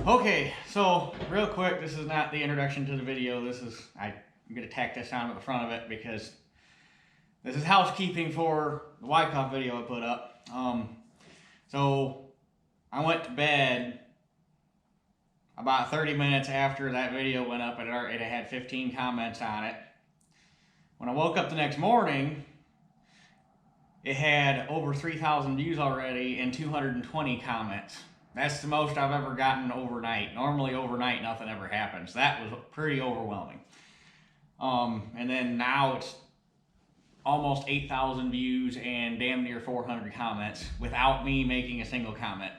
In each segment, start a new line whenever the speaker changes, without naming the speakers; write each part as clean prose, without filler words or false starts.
Okay, so real quick, this is not the introduction to the video. I'm gonna tack this on at the front of it because this is housekeeping for the Wyckoff video I put up. So I went to bed about 30 minutes after that video went up, and it had 15 comments on it. When I woke up the next morning, it had over 3,000 views already and 220 comments. That's the most I've ever gotten overnight. Normally overnight nothing ever happens. That was pretty overwhelming. And then now it's almost 8,000 views and damn near 400 comments without me making a single comment.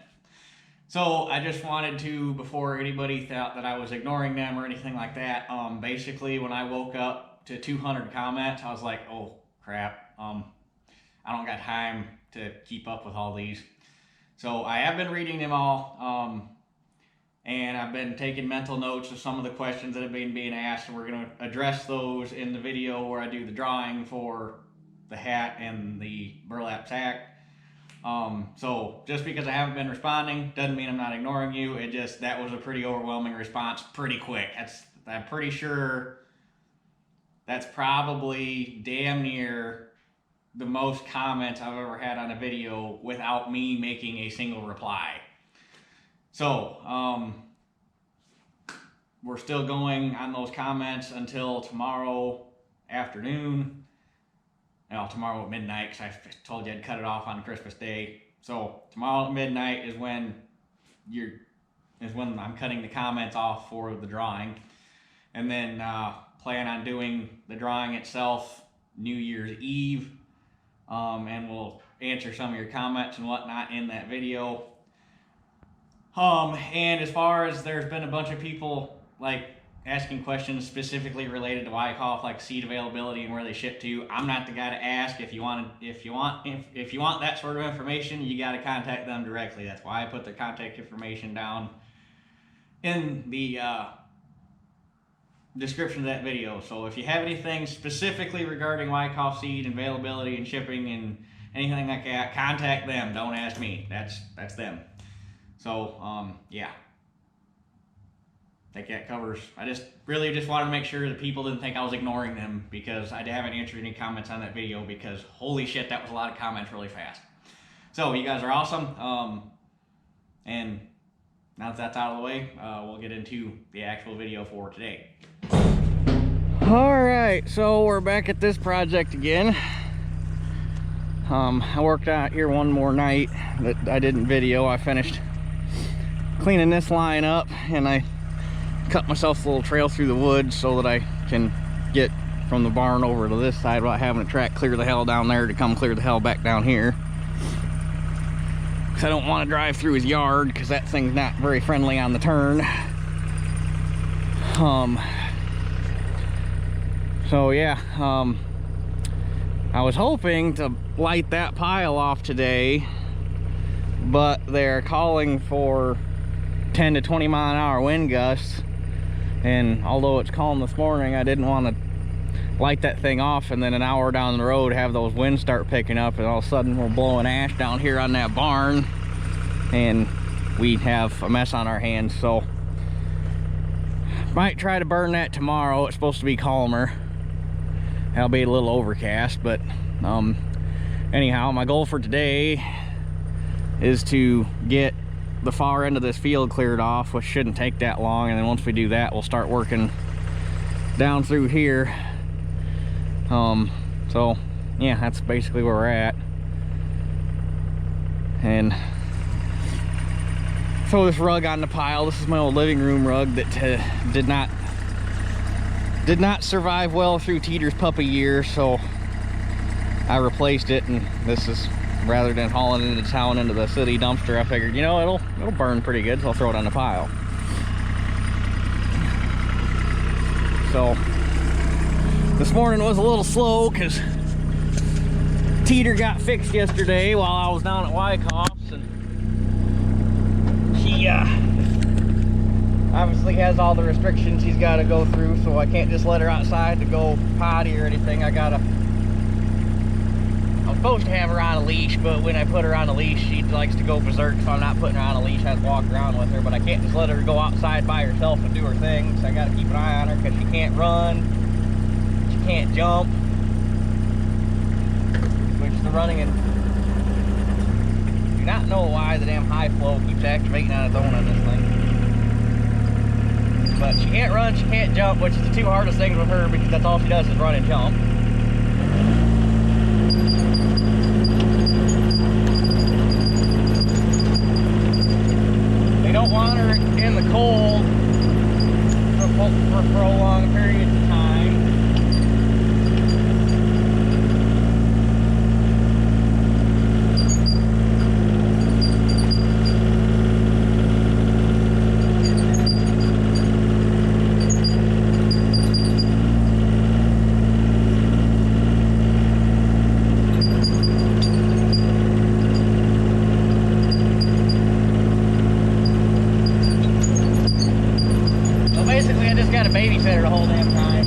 So I just wanted to, before anybody thought that I was ignoring them or anything like that, basically when I woke up to 200 comments, I was like, oh crap, I don't got time to keep up with all these. So I have been reading them all, and I've been taking mental notes of some of the questions that have been being asked, and we're going to address those in the video where I do the drawing for the hat and the burlap sack. So just because I haven't been responding doesn't mean I'm not ignoring you. That was a pretty overwhelming response pretty quick. I'm pretty sure that's probably damn near the most comments I've ever had on a video without me making a single reply. So, we're still going on those comments until tomorrow afternoon. Tomorrow at midnight, because I told you I'd cut it off on Christmas Day. So tomorrow at midnight is when I'm cutting the comments off for the drawing, and then plan on doing the drawing itself New Year's Eve. And we'll answer some of your comments and whatnot in that video. And as far as there's been a bunch of people like asking questions specifically related to Wyckoff, like seed availability and where they ship to, I'm not the guy to ask. If you want that sort of information, you got to contact them directly. That's why I put the contact information down in the description of that video. So if you have anything specifically regarding Wyckoff seed and availability and shipping and anything like that, contact them. Don't ask me. That's them. So yeah, I think that covers. I just wanted to make sure that people didn't think I was ignoring them, because I haven't answered any comments on that video, because holy shit, that was a lot of comments really fast. So you guys are awesome. And now that that's out of the way, we'll get into the actual video for today. Alright, so we're back at this project again. I worked out here one more night that I didn't video. I finished cleaning this line up, and I cut myself a little trail through the woods so that I can get from the barn over to this side without having to track clear the hell down there to come clear the hell back down here. I don't want to drive through his yard because that thing's not very friendly on the turn. So yeah, I was hoping to light that pile off today, but they're calling for 10 to 20 mile an hour wind gusts, and although it's calm this morning, I didn't want to light that thing off and then an hour down the road have those winds start picking up, and all of a sudden we're blowing ash down here on that barn and we'd have a mess on our hands. So might try to burn that tomorrow. It's supposed to be calmer. That'll be a little overcast, but anyhow, my goal for today is to get the far end of this field cleared off, which shouldn't take that long, and then once we do that, we'll start working down through here. So yeah, that's basically where we're at. And throw this rug on the pile. This is my old living room rug that did not survive well through Teeter's puppy years, so I replaced it, and this is, rather than hauling it into town into the city dumpster, I figured, you know, it'll burn pretty good, so I'll throw it on the pile. So this morning was a little slow because Teeter got fixed yesterday while I was down at Wyckoff's, and she obviously has all the restrictions he's got to go through, so I can't just let her outside to go potty or anything. I'll supposed to have her on a leash, but when I put her on a leash, she likes to go berserk, so I'm not putting her on a leash. I have to walk around with her, but I can't just let her go outside by herself and do her thing, so I gotta keep an eye on her because she can't run, she can't jump, which the running and do not know why the damn high flow keeps activating on its own on this thing. But she can't run, she can't jump, which is the two hardest things with her because that's all she does is run and jump. They don't want her in the cold for prolonged periods of time. Basically, I just got a babysitter the whole damn time.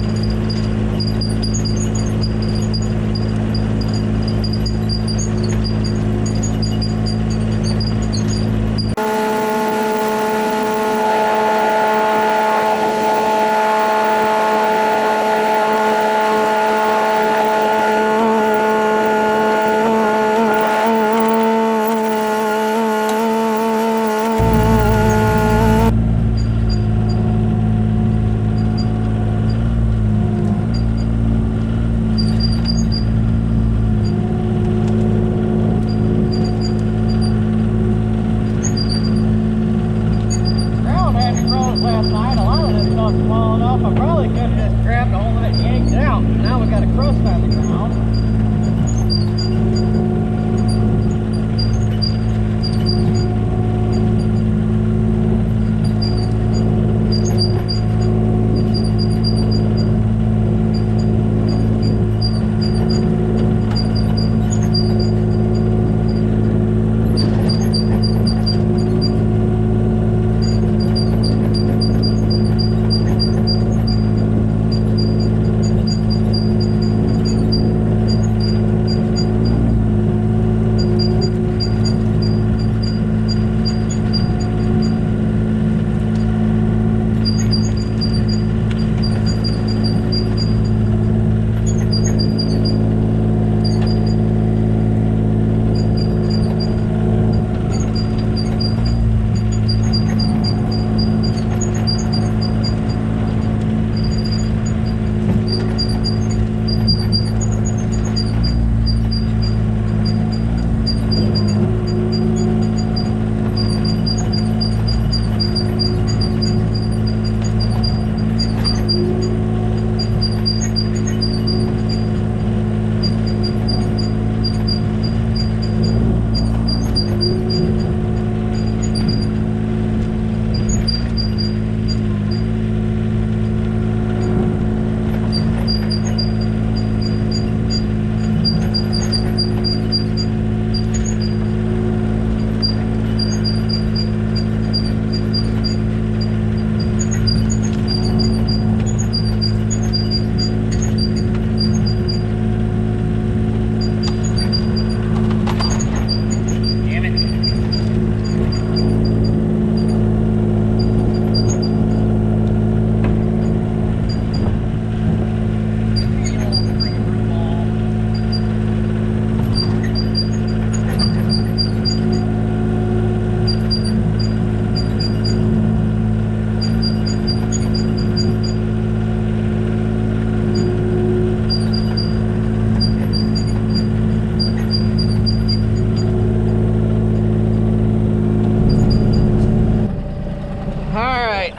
Last night, a lot of this stuff's falling off. I probably could have just grabbed a hold of it and yanked it out. Now we got a crust on the ground.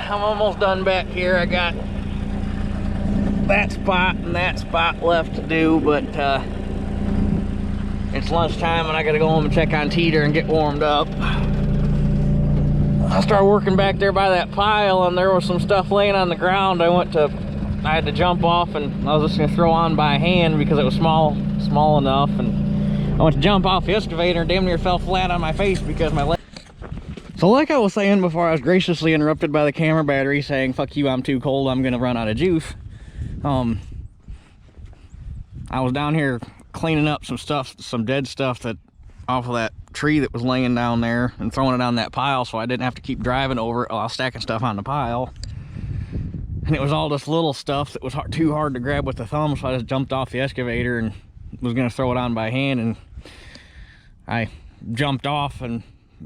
I'm almost done back here. I got that spot and that spot left to do, but it's lunchtime and I gotta go home and check on Teeter and get warmed up. I started working back there by that pile and there was some stuff laying on the ground. I had to jump off and I was just gonna throw on by hand because it was small enough, and I went to jump off the excavator and damn near fell flat on my face because my leg. So like I was saying before, I was graciously interrupted by the camera battery saying, "Fuck you, I'm too cold, I'm gonna run out of juice." I was down here cleaning up some stuff, some dead stuff that off of that tree that was laying down there and throwing it on that pile, so I didn't have to keep driving over it while I was stacking stuff on the pile. And it was all this little stuff that was too hard to grab with the thumb, so I just jumped off the excavator and was gonna throw it on by hand, and I jumped off and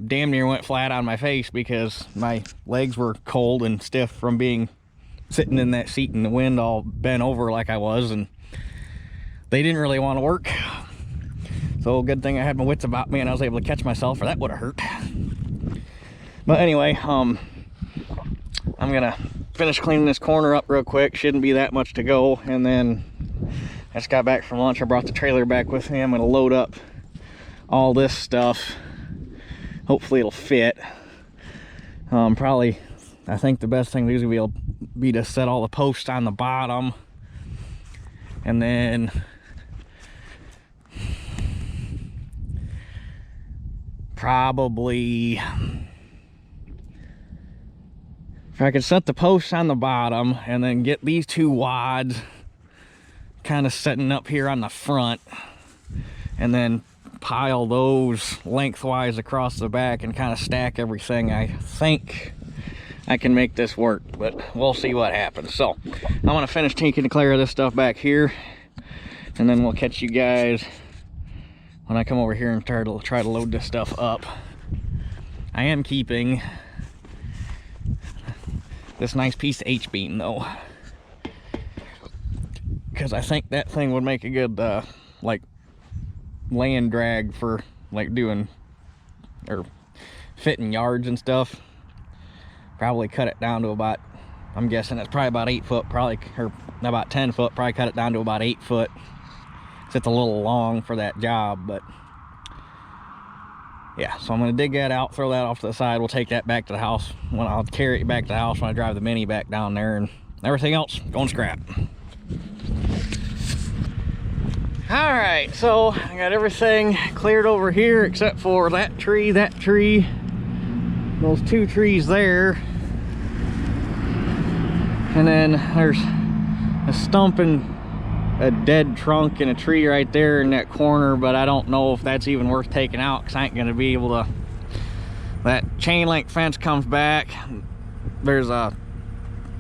damn near went flat on my face because my legs were cold and stiff from being sitting in that seat in the wind all bent over like I was, and they didn't really want to work. So good thing I had my wits about me and I was able to catch myself, or that would have hurt. But anyway, I'm gonna finish cleaning this corner up real quick. Shouldn't be that much to go. And then I just got back from lunch. I brought the trailer back with me. I'm gonna load up all this stuff. Hopefully it'll fit. Probably, I think the best thing to do will be to set all the posts on the bottom, and then probably, if I could set the posts on the bottom and then get these two wads kind of setting up here on the front, and then pile those lengthwise across the back and kind of stack everything, I think I can make this work, but we'll see what happens. So I'm gonna finish taking the clear of this stuff back here, and then we'll catch you guys when I come over here and try to load this stuff up. I am keeping this nice piece of H-beam though, because I think that thing would make a good like land drag for like doing or fitting yards and stuff. Probably cut it down to about, I'm guessing it's probably about 8 foot, probably, or about 10 foot, probably cut it down to about 8 foot. It's a little long for that job, but yeah, so I'm gonna dig that out, throw that off to the side. We'll take that back to the house. When I'll carry it back to the house when I drive the Mini back down there, and everything else going scrap. All right, so I got everything cleared over here except for that tree, those two trees there, and then there's a stump and a dead trunk and a tree right there in that corner, but I don't know if that's even worth taking out because I ain't gonna be able to. That chain link fence comes back, there's a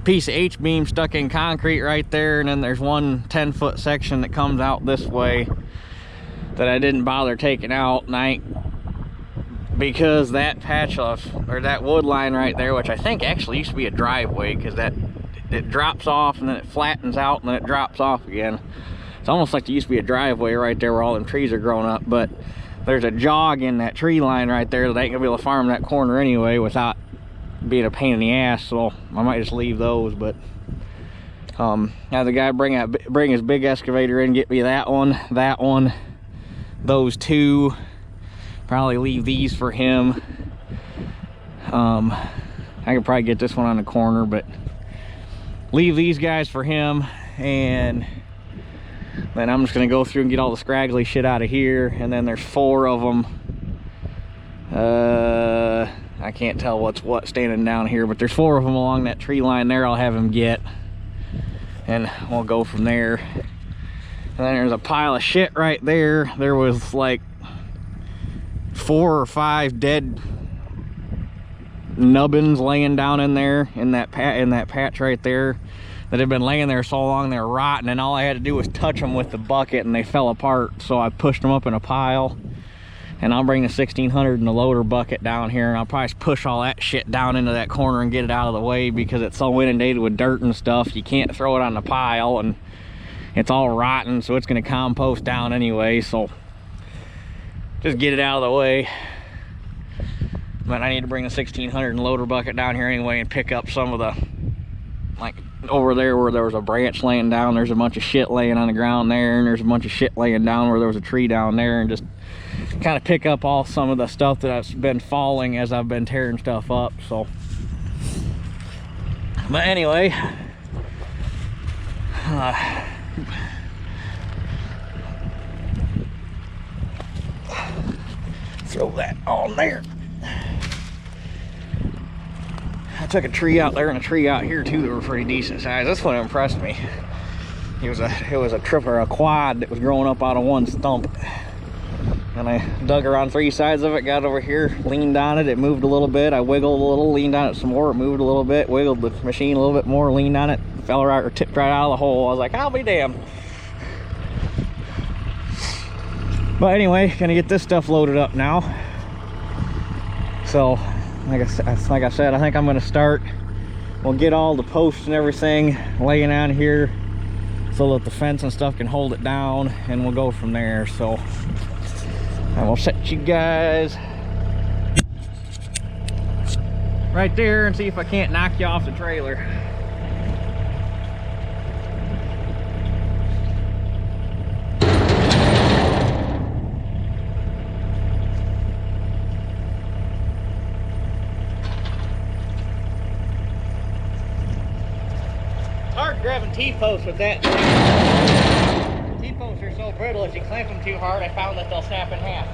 piece of H-beam stuck in concrete right there, and then there's one 10-foot section that comes out this way that I didn't bother taking out, and I ain't, because that patch of, or that wood line right there, which I think actually used to be a driveway, because that it drops off and then it flattens out and then it drops off again. It's almost like there used to be a driveway right there where all them trees are growing up, but there's a jog in that tree line right there that I ain't gonna be able to farm that corner anyway without being a pain in the ass, so I might just leave those. But have the guy bring his big excavator in, get me that one, those two. Probably leave these for him. I could probably get this one on the corner, but leave these guys for him, and then I'm just gonna go through and get all the scraggly shit out of here. And then there's 4 of them. I can't tell what's what standing down here, but there's 4 of them along that tree line there. I'll have him get, and we'll go from there. And then there's a pile of shit right there. There was like 4 or 5 dead nubbins laying down in there in that patch right there that had been laying there so long they were rotten, and all I had to do was touch them with the bucket and they fell apart. So I pushed them up in a pile, and I'll bring the 1600 and the loader bucket down here, and I'll probably push all that shit down into that corner and get it out of the way, because it's so inundated with dirt and stuff. You can't throw it on the pile, and it's all rotten, so it's going to compost down anyway. So just get it out of the way. But I need to bring the 1600 and loader bucket down here anyway and pick up some of the, like over there where there was a branch laying down, there's a bunch of shit laying on the ground there, and there's a bunch of shit laying down where there was a tree down there, and just kind of pick up all some of the stuff that's been falling as I've been tearing stuff up. So, but anyway, throw that on there. I took a tree out there and a tree out here too that were pretty decent size. That's what impressed me. It was a trip or a quad that was growing up out of one stump. And I dug around 3 sides of it, got over here, leaned on it, it moved a little bit. I wiggled a little, leaned on it some more, it moved a little bit, wiggled the machine a little bit more, leaned on it, fell right or tipped right out of the hole. I was like, I'll be damned. But anyway, gonna get this stuff loaded up now. So, like I said, I think I'm gonna start. We'll get all the posts and everything laying on here so that the fence and stuff can hold it down, and we'll go from there. So I will set you guys right there and see if I can't knock you off the trailer. It's hard grabbing T-posts with that. T-posts are so brittle, if you clamp them too hard, I found that they'll snap in half.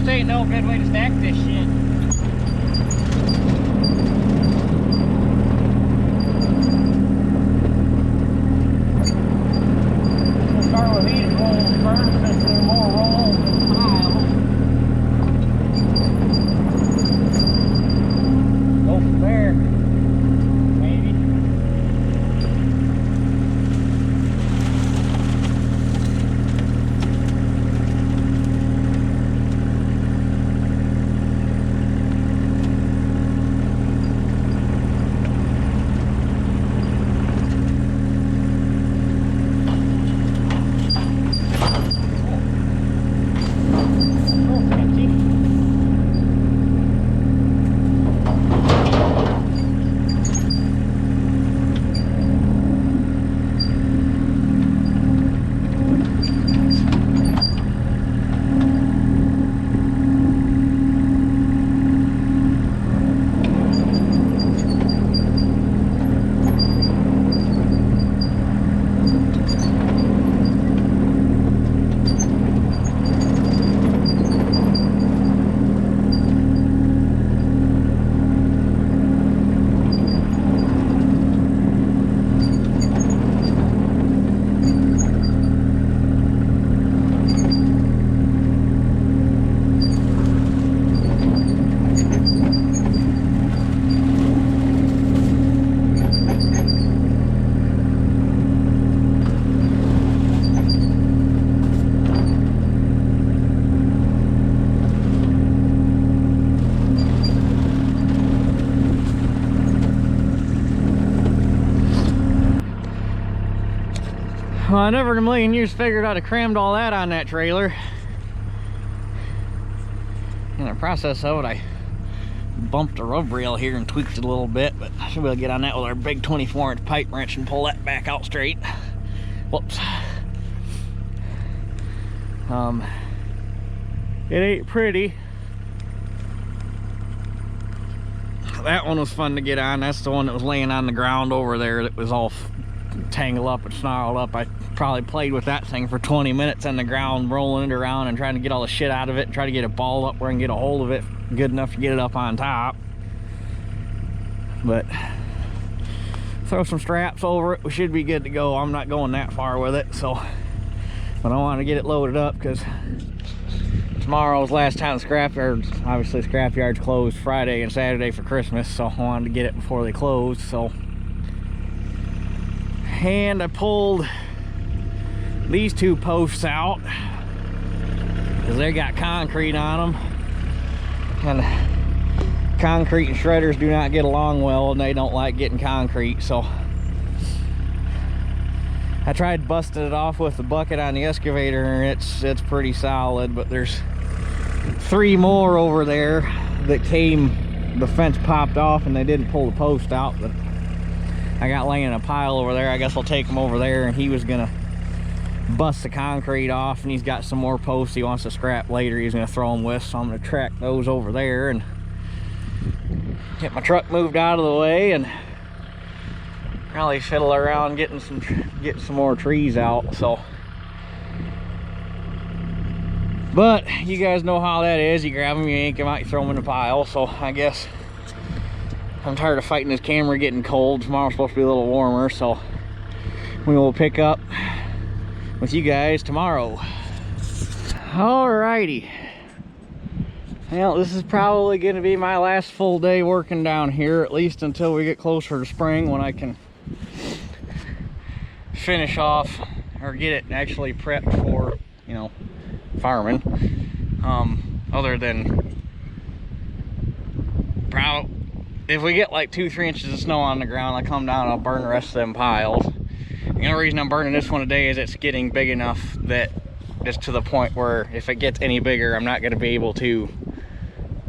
Ain't no good way to stack this shit. We'll start with these rolls first, since they're more rolls than piles. Go from there, maybe. Well, I never in a million years figured I'd have crammed all that on that trailer. In the process of it, I bumped the rub rail here and tweaked it a little bit, but I should be able to get on that with our big 24-inch pipe wrench and pull that back out straight. Whoops. It ain't pretty. That one was fun to get on. That's the one that was laying on the ground over there that was all tangled up and snarled up. I probably played with that thing for 20 minutes on the ground, rolling it around and trying to get all the shit out of it and try to get it balled up where I can get a hold of it good enough to get it up on top. But throw some straps over it, we should be good to go. I'm not going that far with it, so, but I want to get it loaded up because tomorrow's last time the scrapyard, obviously the scrapyard's closed Friday and Saturday for Christmas, so I wanted to get it before they closed. So, and I pulled these two posts out because they got concrete on them, and concrete and shredders do not get along well, and they don't like getting concrete. So I tried busting it off with the bucket on the excavator, and it's pretty solid, but there's 3 more over there that came, the fence popped off and they didn't pull the post out, but I got laying in a pile over there. I guess I'll take them over there, and he was gonna bust the concrete off, and he's got some more posts he wants to scrap later. He's gonna throw them with, so I'm gonna track those over there and get my truck moved out of the way and probably fiddle around getting some more trees out. So, but you guys know how that is. You grab them, you yank them out, you throw them in the pile. So I guess I'm tired of fighting this camera getting cold. Tomorrow's supposed to be a little warmer, so we will pick up with you guys tomorrow. Alrighty. Well, this is probably going to be my last full day working down here, at least until we get closer to spring, when I can finish off or get it actually prepped for, you know, farming. Other than if we get like 2-3 inches of snow on the ground, I come down and I'll burn the rest of them piles. The only reason I'm burning this one today is it's getting big enough that it's to the point where if it gets any bigger, I'm not going to be able to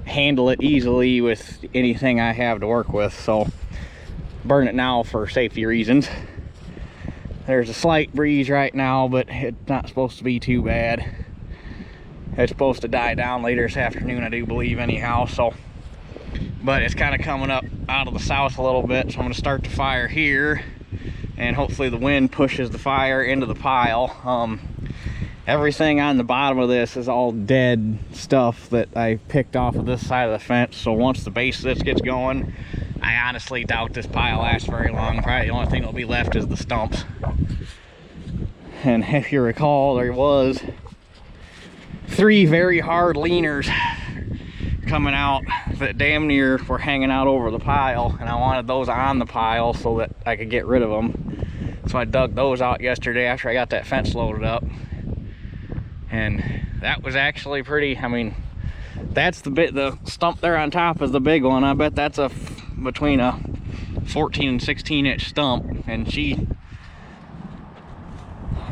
handle it easily with anything I have to work with. So burn it now for safety reasons. There's a slight breeze right now, but it's not supposed to be too bad. It's supposed to die down later this afternoon, I do believe, anyhow. So, but it's kind of coming up out of the south a little bit, so I'm going to start the fire here, and hopefully the wind pushes the fire into the pile. Everything on the bottom of this is all dead stuff that I picked off of this side of the fence. So once the base of this gets going, I honestly doubt this pile lasts very long. Probably the only thing that'll be left is the stumps. And if you recall, there was 3 very hard leaners coming out that damn near were hanging out over the pile, and I wanted those on the pile so that I could get rid of them. So I dug those out yesterday after I got that fence loaded up. And that was actually pretty, I mean, that's the stump there on top is the big one. I bet that's between a 14 and 16 inch stump. And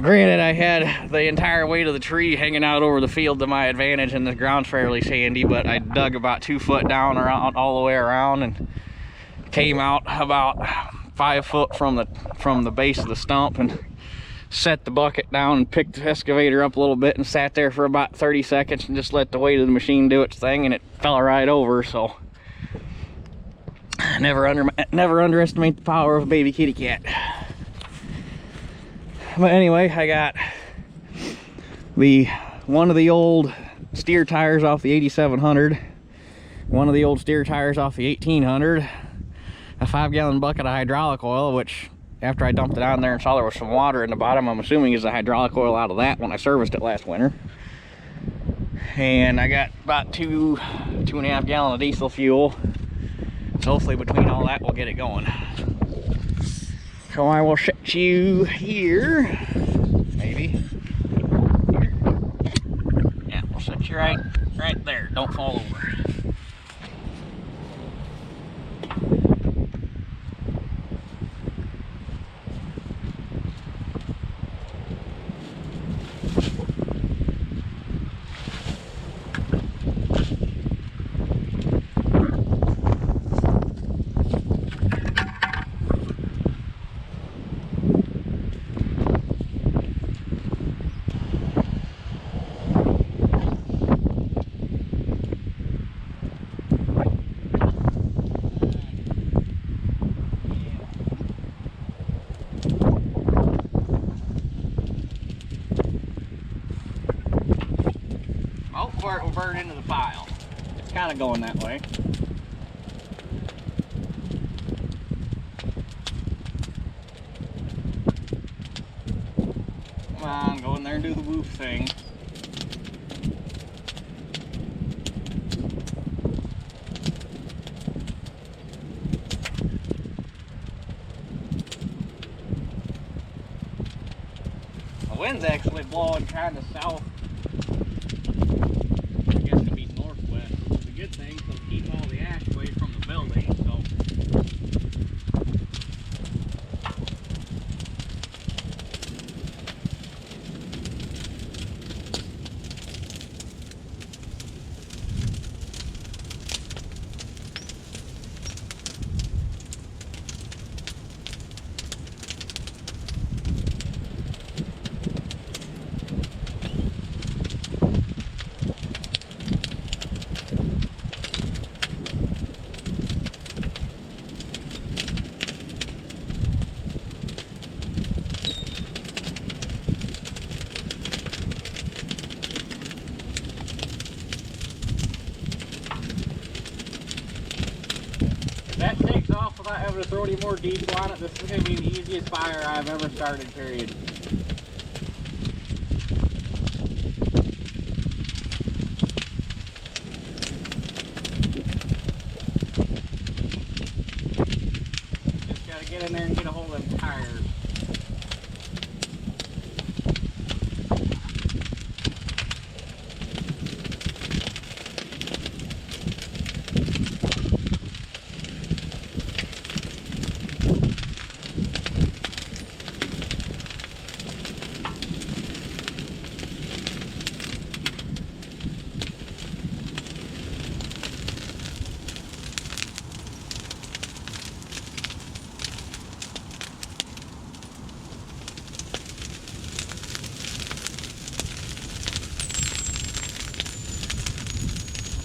granted, I had the entire weight of the tree hanging out over the field to my advantage, and the ground's fairly sandy, but I dug about 2 foot down around all the way around and came out about 5 foot from the base of the stump, and set the bucket down and picked the excavator up a little bit and sat there for about 30 seconds and just let the weight of the machine do its thing, and it fell right over. So never underestimate the power of a baby kitty cat. But anyway, I got one of the old steer tires off the 8700, one of the old steer tires off the 1800, a 5-gallon bucket of hydraulic oil, which after I dumped it on there and saw there was some water in the bottom, I'm assuming is the hydraulic oil out of that when I serviced it last winter. And I got about 2.5 gallon of diesel fuel. So hopefully between all that we'll get it going. So I will set you here, maybe. Yeah, we'll set you right there. Don't fall over. before it will burn into the pile. It's kind of going that way. Come on, go in there and do the woof thing. The wind's actually blowing kind of south. I guess it'll be northwest. It's a good thing, so it'll keep all the ash away from the building. So. That takes off without having to throw any more diesel on it. This is going to be the easiest fire I've ever started, period. Just got to get in there and get a hold of them tires.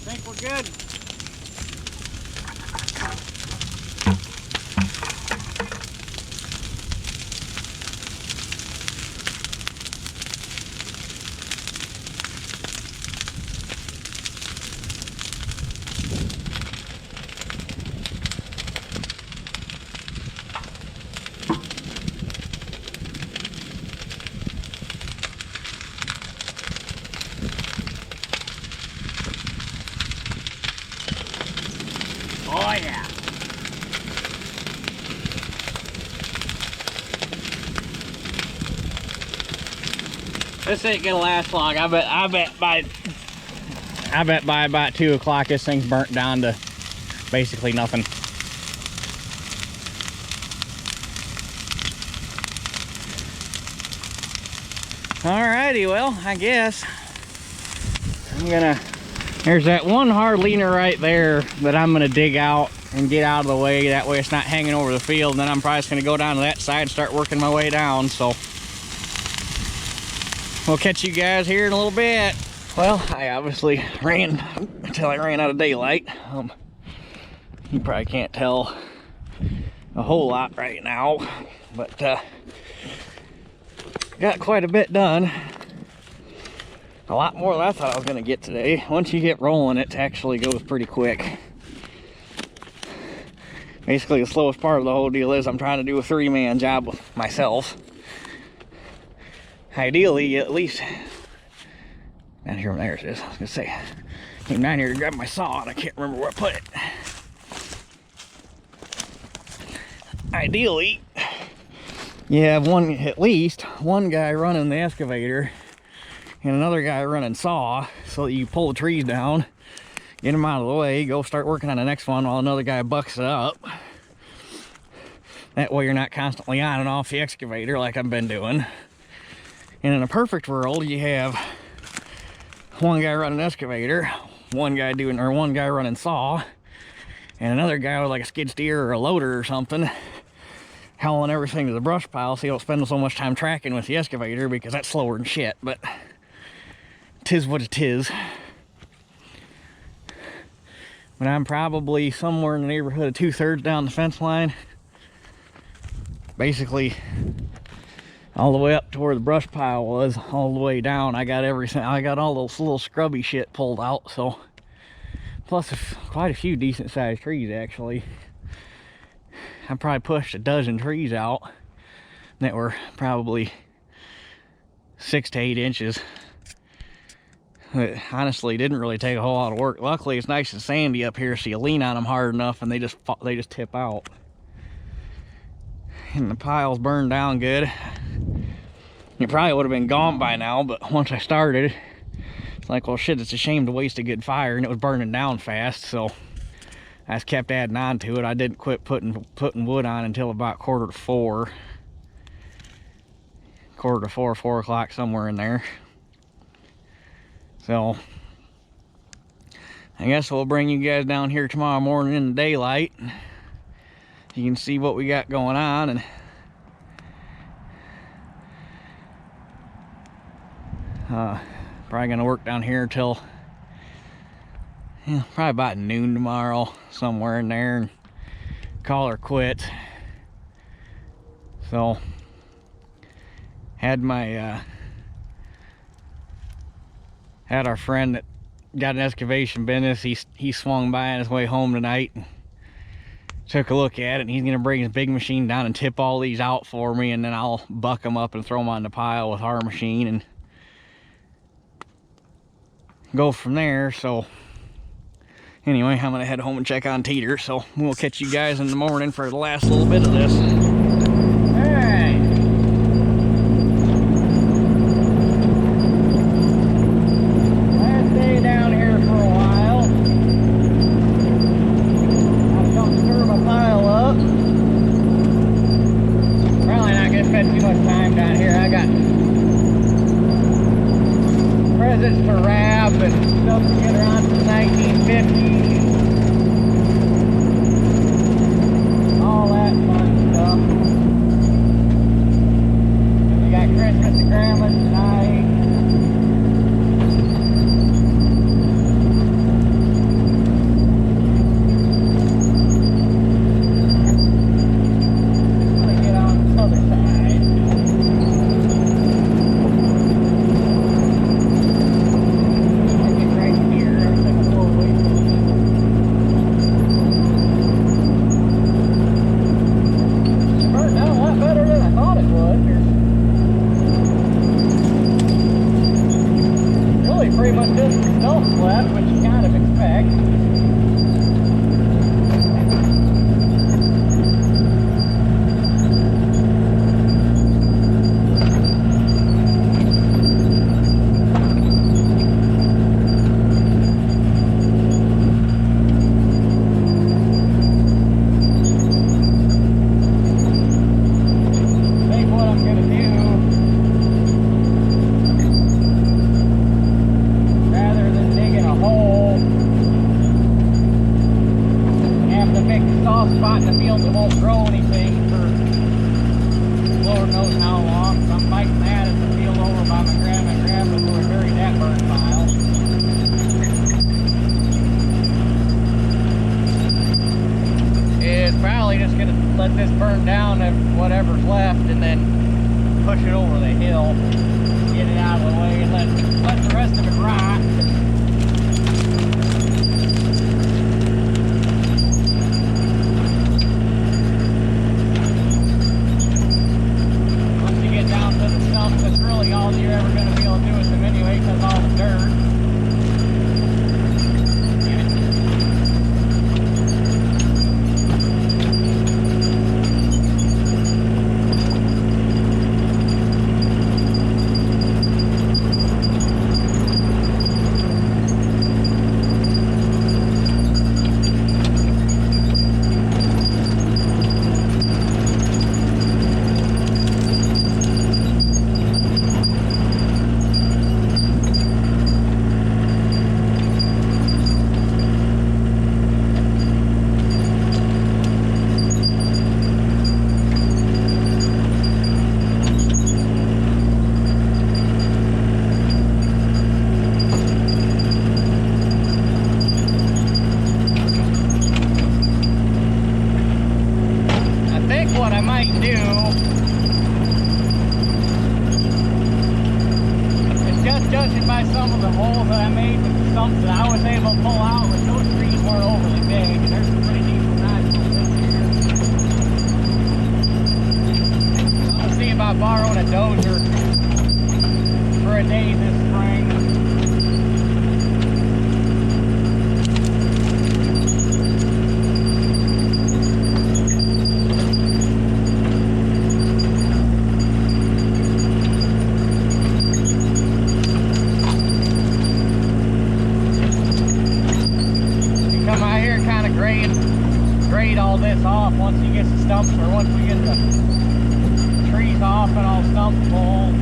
I think we're good. Oh yeah. This ain't gonna last long. I bet by about 2 o'clock this thing's burnt down to basically nothing. Alrighty, well, I guess there's that one hard leaner right there that I'm gonna dig out and get out of the way. That way it's not hanging over the field. And then I'm probably just gonna go down to that side and start working my way down. So we'll catch you guys here in a little bit. Well, I obviously ran until I ran out of daylight. You probably can't tell a whole lot right now, but got quite a bit done. A lot more than I thought I was gonna get today. Once you get rolling, it actually goes pretty quick. Basically, the slowest part of the whole deal is I'm trying to do a 3-man job with myself. Ideally, at least down here, there it is. I was gonna say, came down here to grab my saw and I can't remember where I put it. Ideally, you have at least one guy running the excavator and another guy running saw, so that you pull the trees down, get them out of the way, go start working on the next one while another guy bucks it up. That way you're not constantly on and off the excavator like I've been doing. And in a perfect world, you have one guy running excavator, one guy running saw, and another guy with like a skid steer or a loader or something hauling everything to the brush pile so you don't spend so much time tracking with the excavator, because that's slower than shit. But 'tis what it is. But I'm probably somewhere in the neighborhood of 2/3 down the fence line. Basically, all the way up to where the brush pile was, all the way down. I got everything. I got all those little scrubby shit pulled out. So, plus quite a few decent sized trees actually. I probably pushed a dozen trees out that were probably 6 to 8 inches. It honestly didn't really take a whole lot of work. Luckily, it's nice and sandy up here, so you lean on them hard enough and they just tip out. And the pile's burned down good. It probably would have been gone by now, but once I started, it's like, well, shit, it's a shame to waste a good fire, and it was burning down fast, so I just kept adding on to it. I didn't quit putting wood on until about 4 o'clock, somewhere in there. So I guess we'll bring you guys down here tomorrow morning in the daylight. You can see what we got going on, and probably gonna work down here till probably about noon tomorrow, somewhere in there, and call her quits. So had my had our friend that got an excavation business, he swung by on his way home tonight and took a look at it, and he's gonna bring his big machine down and tip all these out for me, and then I'll buck them up and throw them on the pile with our machine and go from there. So anyway, I'm gonna head home and check on Teeter, so we'll catch you guys in the morning for the last little bit of this. judging by some of the holes that I made with the stumps that I was able to pull out, but those trees weren't overly big, and there's some pretty decent sized ones in here. I'm gonna see about borrowing a dozer for a day this spring. Grade all this off once you get the stumps, or once we get the trees off and all stumps full.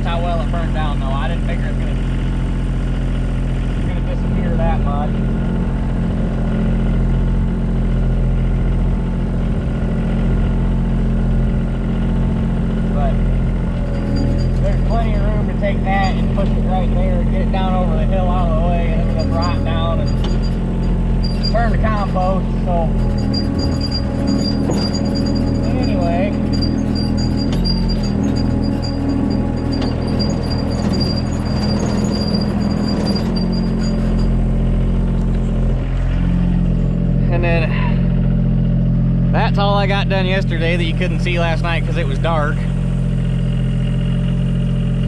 How well it burned down, though. I didn't figure it was gonna disappear that much. But there's plenty of room to take that and push it right there and get it down over the hill out of the way, and it will rot down and turn to compost. So anyway. And then that's all I got done yesterday that you couldn't see last night because it was dark.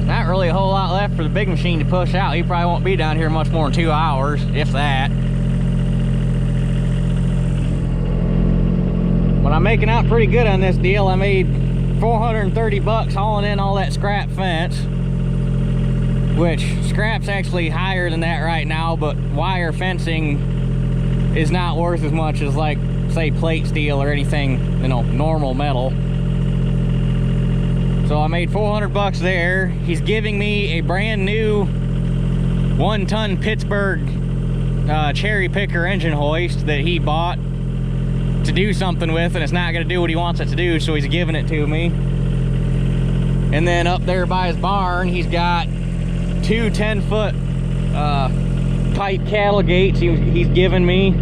Not really a whole lot left for the big machine to push out. He probably won't be down here much more than 2 hours, if that. But I'm making out pretty good on this deal. I made 430 bucks hauling in all that scrap fence, which scrap's actually higher than that right now, but wire fencing is not worth as much as, like, say, plate steel or anything, you know, normal metal. So I made 400 bucks there. He's giving me a brand new 1-ton Pittsburgh cherry picker engine hoist that he bought to do something with, and it's not gonna do what he wants it to do, so he's giving it to me. And then up there by his barn, he's got two 10-foot pipe cattle gates he's given me.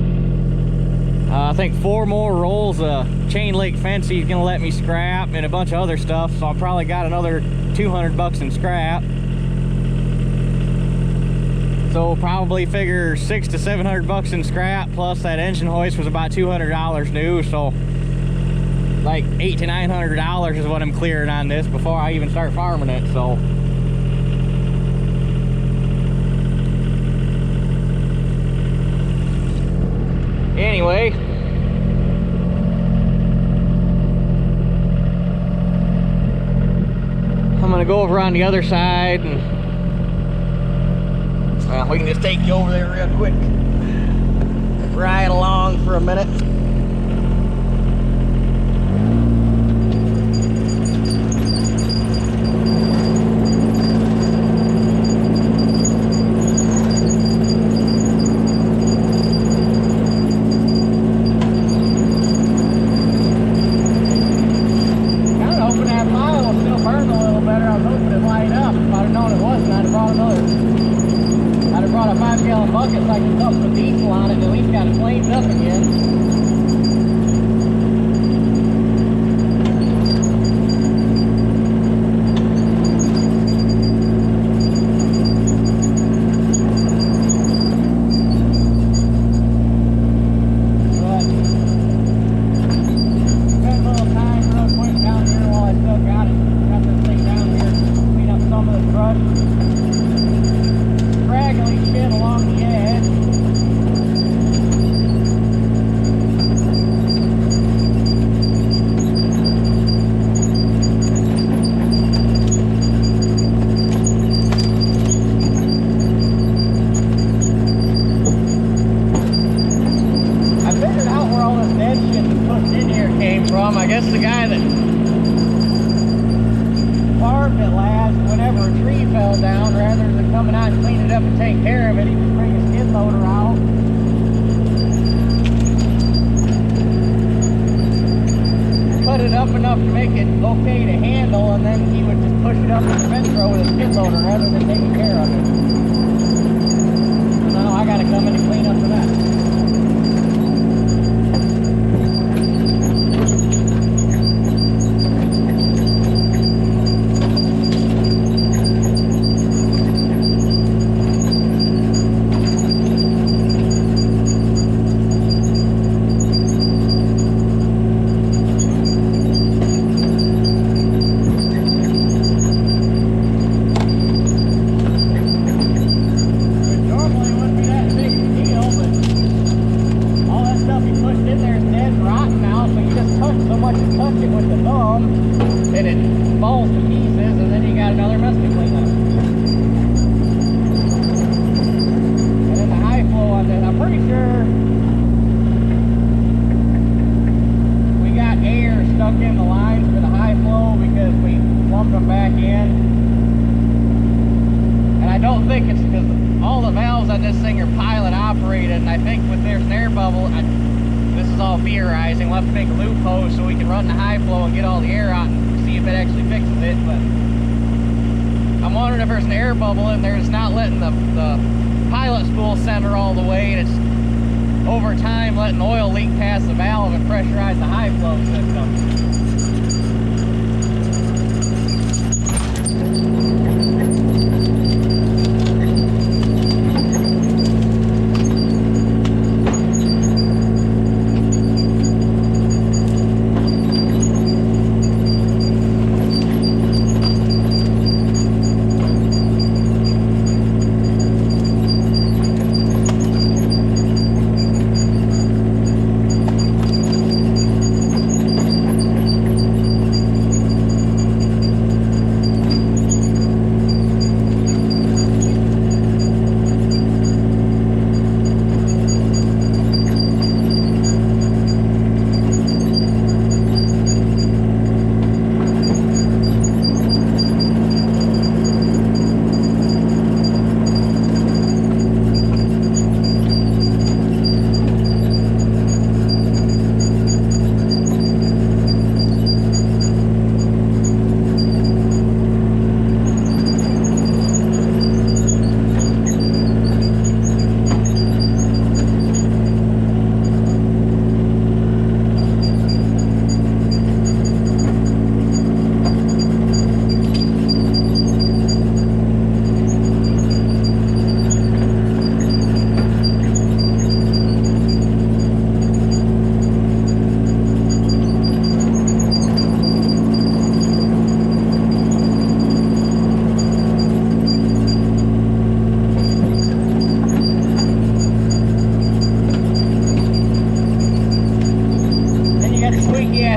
I think 4 more rolls of chain link fence he's gonna let me scrap, and a bunch of other stuff, so I probably got another 200 bucks in scrap. So probably figure 600 to 700 bucks in scrap, plus that engine hoist was about $200 new, so like $800 to $900 is what I'm clearing on this before I even start farming it. So anyway, I'm gonna go over on the other side, and well, we can just take you over there real quick, ride along for a minute.
5-gallon bucket so I can dump some diesel on it and at least got it cleaned up again. I guess the guy that farmed it last, whenever a tree fell down, rather than coming out and clean it up and take care of it, he would bring a skid loader out. Cut it up enough to make it okay to handle, and then he would just push it up the fence row with a skid loader rather than taking care of it. So now I gotta come in and clean up for that. Theorizing, we'll have to make a loop hose so we can run the high flow and get all the air out and see if it actually fixes it. But I'm wondering if there's an air bubble in there. It's not letting the pilot spool center all the way, and it's over time letting oil leak past the valve and pressurize the high flow system.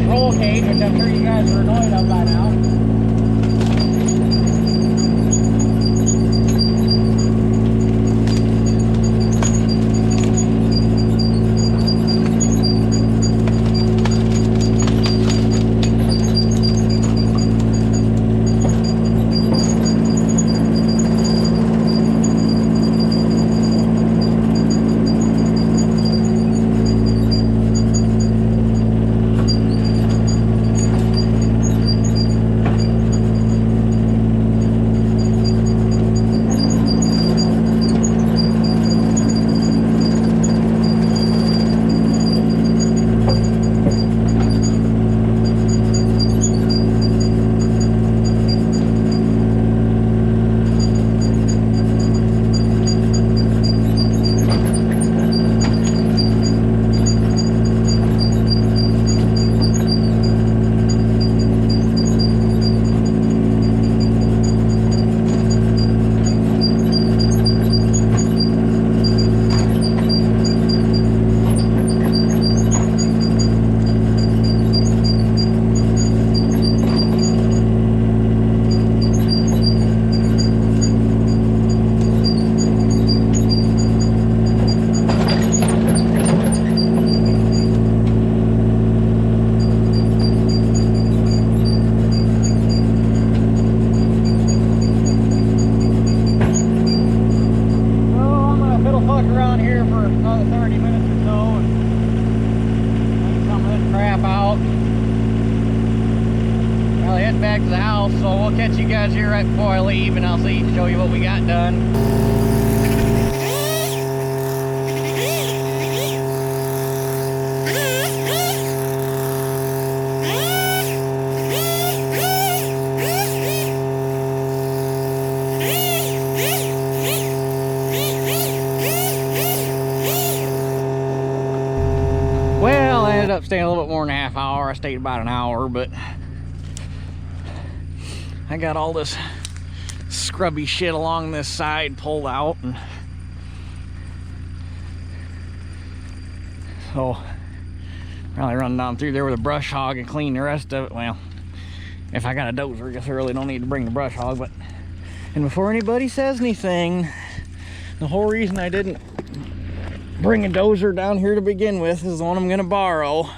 Roll cage, which I'm sure you guys are annoyed of by now. fuck around here for another 30 minutes or so and clean some of this crap out. I'll head back to the house, so we'll catch you guys here right before I leave, and I'll show you what we got done. Well, I ended up staying a little bit more than a half hour. I stayed about an hour, but I got all this scrubby shit along this side pulled out, and so probably run down through there with a brush hog and clean the rest of it. Well, if I got a dozer, I guess I really don't need to bring the brush hog. But and before anybody says anything, the whole reason I didn't bring a dozer down here to begin with is the one I'm gonna borrow.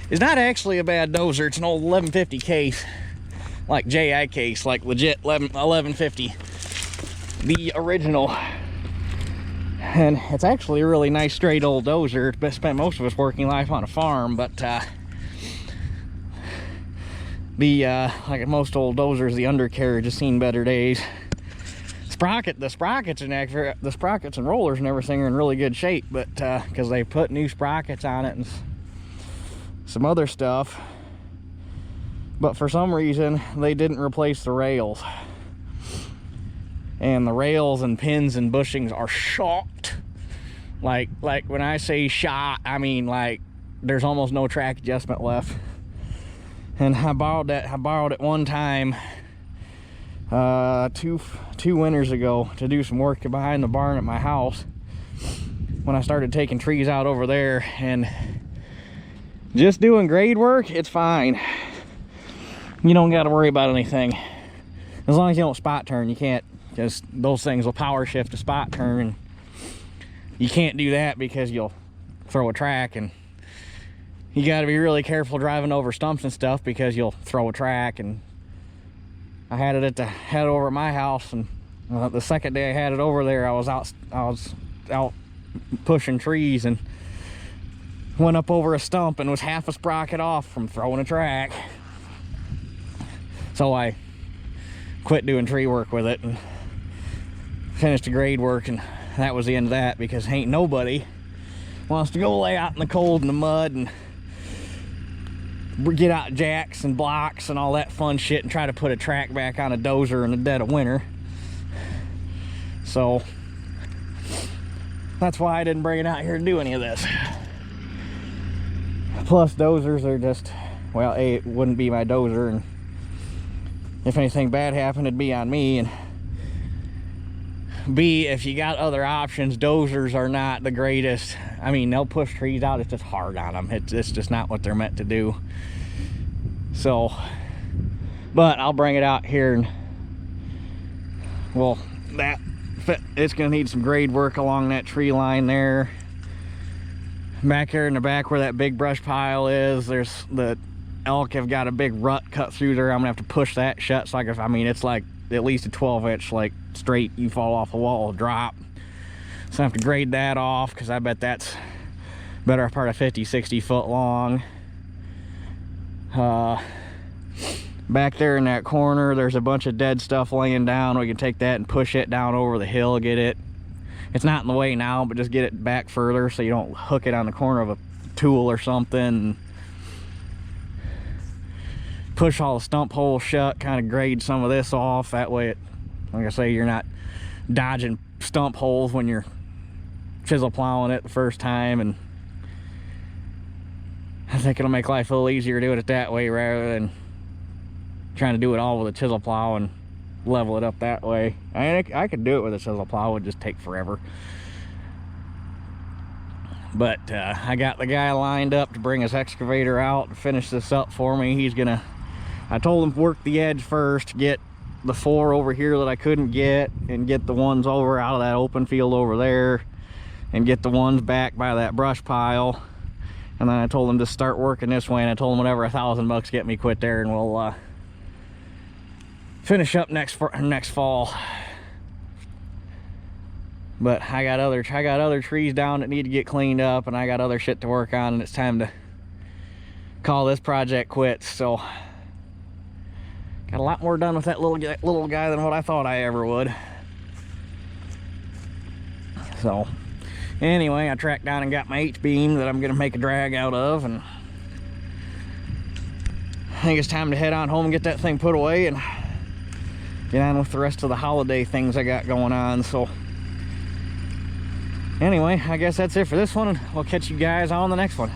It's not actually a bad dozer. It's an old 1150 case, like JI case, like legit 1150, the original. And it's actually a really nice straight old dozer. It's spent most of its working life on a farm, but like most old dozers, the undercarriage has seen better days. The sprockets and rollers and everything are in really good shape, but because they put new sprockets on it and some other stuff, but for some reason they didn't replace the rails, and the rails and pins and bushings are shot. Like when I say shot, I mean like there's almost no track adjustment left. And I borrowed it one time two winters ago to do some work behind the barn at my house when I started taking trees out over there, and just doing grade work, it's fine. You don't got to worry about anything as long as you don't spot turn. You can't, because those things will power shift to spot turn, and you can't do that because you'll throw a track, and you got to be really careful driving over stumps and stuff because you'll throw a track. And I had it over at my house, and the second day I had it over there, I was out pushing trees and went up over a stump and was half a sprocket off from throwing a track. So I quit doing tree work with it and finished the grade work, and that was the end of that, because ain't nobody wants to go lay out in the cold and the mud and get out jacks and blocks and all that fun shit and try to put a track back on a dozer in the dead of winter. So that's why I didn't bring it out here to do any of this. Plus dozers are just, well, A, it wouldn't be my dozer, and if anything bad happened, it'd be on me, and B, if you got other options, dozers are not the greatest. I mean, they'll push trees out, it's just hard on them. It's just not what they're meant to do. So, but I'll bring it out here, and well, it's gonna need some grade work along that tree line there. Back here in the back where that big brush pile is, there's the elk have got a big rut cut through there. I'm gonna have to push that shut. So I mean, it's like at least a 12-inch, like straight, you fall off a wall, drop. So I have to grade that off, because I bet that's better part of 50-60 foot long. Back there in that corner, there's a bunch of dead stuff laying down. We can take that and push it down over the hill, get it. It's not in the way now, but just get it back further so you don't hook it on the corner of a tool or something. Push all the stump holes shut, kind of grade some of this off. That way, like I say, you're not dodging stump holes when you're chisel plowing it the first time. And I think it'll make life a little easier doing it that way rather than trying to do it all with a chisel plow and level it up that way. I could do it with a chisel plow, it would just take forever. But I got the guy lined up to bring his excavator out and finish this up for me. I told him to work the edge first, get the 4 over here that I couldn't get, and get the ones over out of that open field over there, and get the ones back by that brush pile. And then I told him to start working this way, and I told him whatever $1,000 get me, quit there, and we'll finish up next fall.
But I got other trees down that need to get cleaned up, and I got other shit to work on, and it's time to call this project quits. So got a lot more done with that little guy than what I thought I ever would. So anyway, I tracked down and got my H-beam that I'm gonna make a drag out of, and I think it's time to head on home and get that thing put away and get on with the rest of the holiday things I got going on. So anyway, I guess that's it for this one, and we'll catch you guys on the next one.